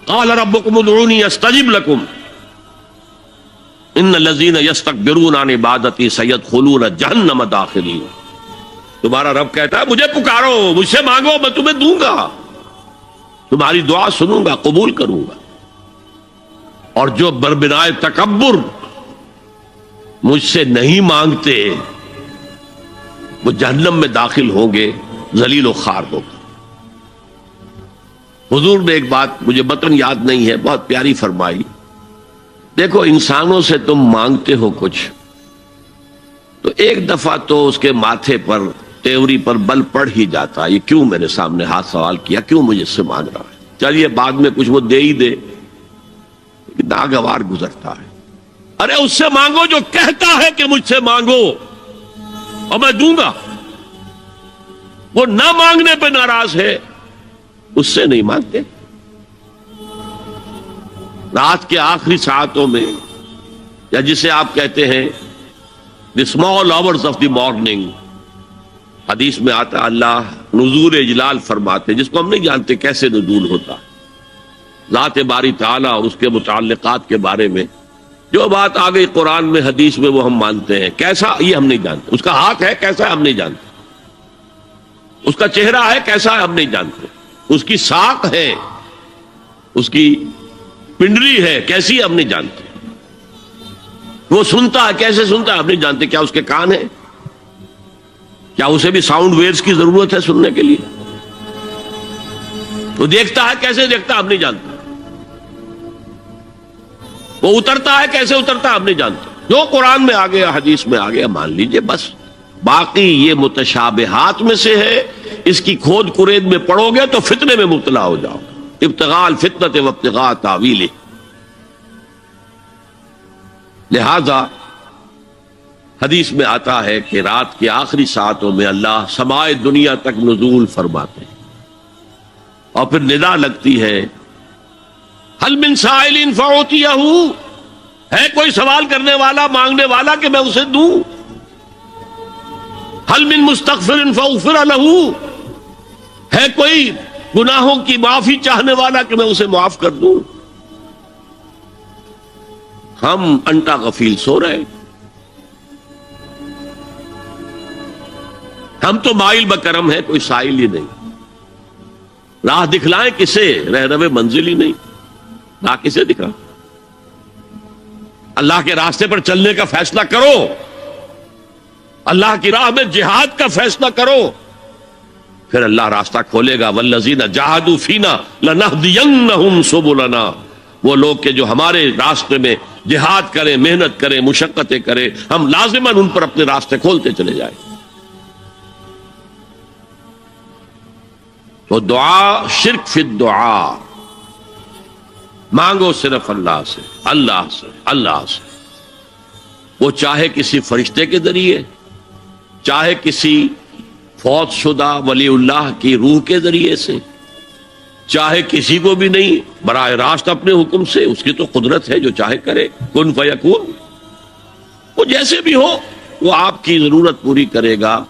قال ربکم ادعونی استجب لکم ان الذین یستکبرون عن عبادتی سیدخلون جہنم داخرین. تمہارا رب کہتا ہے مجھے پکارو، مجھ سے مانگو، میں تمہیں دوں گا، تمہاری دعا سنوں گا، قبول کروں گا. اور جو بربنائے تکبر مجھ سے نہیں مانگتے وہ جہنم میں داخل ہوں گے ذلیل و خوار ہو کر. حضور نے ایک بات مجھے متن یاد نہیں ہے بہت پیاری فرمائی. دیکھو انسانوں سے تم مانگتے ہو کچھ تو ایک دفعہ تو اس کے ماتھے پر تیوری پر بل پڑ ہی جاتا ہے، یہ کیوں میرے سامنے ہاتھ سوال کیا، کیوں مجھے اس سے مانگ رہا ہے، چلیے بعد میں کچھ وہ دے ہی دے، ناگوار گزرتا ہے. ارے اس سے مانگو جو کہتا ہے کہ مجھ سے مانگو اور میں دوں گا. وہ نہ مانگنے پہ ناراض ہے، اس سے نہیں مانگتے. رات کے آخری ساعتوں میں یا جسے آپ کہتے ہیں the small hours of the morning, حدیث میں آتا اللہ نزول اجلال فرماتے جس کو ہم نہیں جانتے کیسے نزول ہوتا، ذات باری تعالیٰ اور اس کے متعلقات کے بارے میں جو بات آ گئی قرآن میں حدیث میں وہ ہم مانتے ہیں. کیسا یہ ہم نہیں جانتے، اس کا ہاتھ ہے کیسا ہے ہم نہیں جانتے، اس کا چہرہ ہے کیسا ہے ہم نہیں جانتے، اس کی ساق ہے، اس کی پنڈلی ہے کیسی ہے ہم نہیں جانتے، وہ سنتا ہے کیسے سنتا ہے ہم نہیں جانتے، کیا اس کے کان ہے، کیا اسے بھی ساؤنڈ ویوز کی ضرورت ہے سننے کے لیے، وہ دیکھتا ہے کیسے دیکھتا ہے ہم نہیں جانتے، وہ اترتا ہے کیسے اترتا ہے ہم نہیں جانتے. جو قرآن میں آ گیا حدیث میں آ گیا مان لیجئے بس. باقی یہ متشابہات میں سے ہے، اس کی کھود کرید میں پڑو گے تو فتنے میں مبتلا ہو جاؤ. ابتغاء الفتنۃ وابتغاء تاویلہ. لہذا حدیث میں آتا ہے کہ رات کے آخری ساعتوں میں اللہ سمائے دنیا تک نزول فرماتے ہیں اور پھر ندا لگتی ہے حل من سائل فاعطیہ، ہے کوئی سوال کرنے والا مانگنے والا کہ میں اسے دوں، حل من مستغفر فاغفر لہ، ہے کوئی گناہوں کی معافی چاہنے والا کہ میں اسے معاف کر دوں. ہم انٹا غفیل سو رہے، ہم تو مائل بکرم ہے، کوئی سائل ہی نہیں. راہ دکھلائیں کسے، رہنما منزل ہی نہیں، راہ کسے دکھا. اللہ کے راستے پر چلنے کا فیصلہ کرو، اللہ کی راہ میں جہاد کا فیصلہ کرو، پھر اللہ راستہ کھولے گا. والذین جاہدوا فینا لنہدینہم سبلنا. وہ لوگ کہ جو ہمارے راستے میں جہاد کریں، محنت کریں، مشقتیں کریں، ہم لازماً ان پر اپنے راستے کھولتے چلے جائیں. تو دعا شرک فی الدعا، مانگو صرف اللہ سے، اللہ سے، اللہ سے. وہ چاہے کسی فرشتے کے ذریعے، چاہے کسی فوت شدہ ولی اللہ کی روح کے ذریعے سے، چاہے کسی کو بھی نہیں، براہ راست اپنے حکم سے. اس کی تو قدرت ہے جو چاہے کرے، کن فیکون. وہ جیسے بھی ہو وہ آپ کی ضرورت پوری کرے گا.